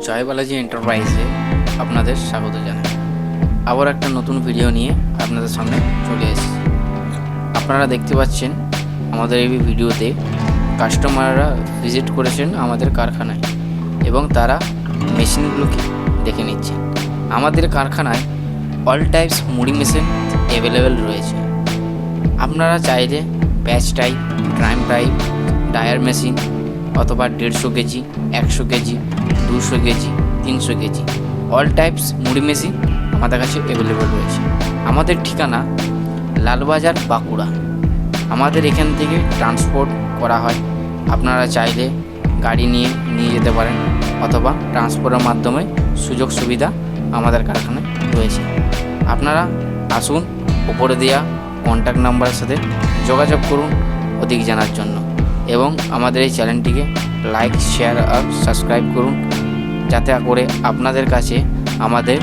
জয় বালাজি এন্টারপ্রাইজে আপনাদের স্বাগত জানাই। আবার একটা নতুন ভিডিও নিয়ে আপনাদের সামনে চলে এসেছি। আপনারা দেখতে পাচ্ছেন আমাদের এই ভিডিওতে কাস্টমাররা ভিজিট করেছেন আমাদের কারখানায় এবং তারা মেশিনগুলোকে দেখে নিচ্ছেন। আমাদের কারখানায় অল টাইপস মুড়ি মেশিন অ্যাভেলেবেল রয়েছে। আপনারা চাইলে batch type, time type, dryer machine অথবা 150 KG, 100 KG, 200 KG, 300 KG all types মুড়ি মেশিন আমাদের কাছে অ্যাভেলেবেল রয়েছে। আমাদের ঠিকানা লালবাজার, বাঁকুড়া। আমাদের এখান থেকে ট্রান্সপোর্ট করা হয়। আপনারা চাইলে গাড়ি নিয়ে যেতে পারেন অথবা ট্রান্সপোর্টের মাধ্যমে সুযোগ সুবিধা আমাদের কারখানায় রয়েছে। আপনারা আসুন, উপরে দেওয়া কন্ট্যাক্ট নাম্বারের সাথে যোগাযোগ করুন অধিক জানার জন্য এবং আমাদের এই চ্যানেলটিকে লাইক, শেয়ার আর সাবস্ক্রাইব করুন, যাতে করে আপনাদের কাছে আমাদের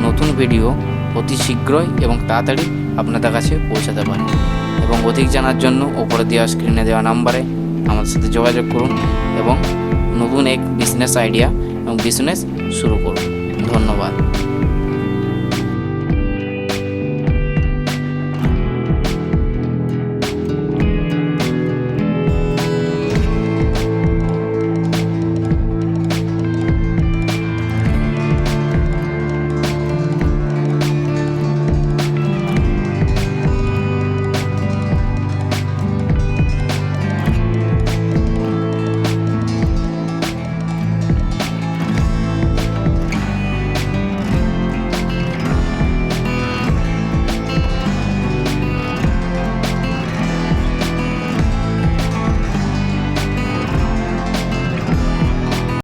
নতুন ভিডিও অতি শীঘ্রই এবং তাড়াতাড়ি আপনাদের কাছে পৌঁছাতে পারে। এবং অধিক জানার জন্য উপরে দেওয়া স্ক্রিনে দেওয়া নাম্বারে আমাদের সাথে যোগাযোগ করুন এবং নতুন এক বিজনেস আইডিয়া এবং বিজনেস শুরু করুন। ধন্যবাদ।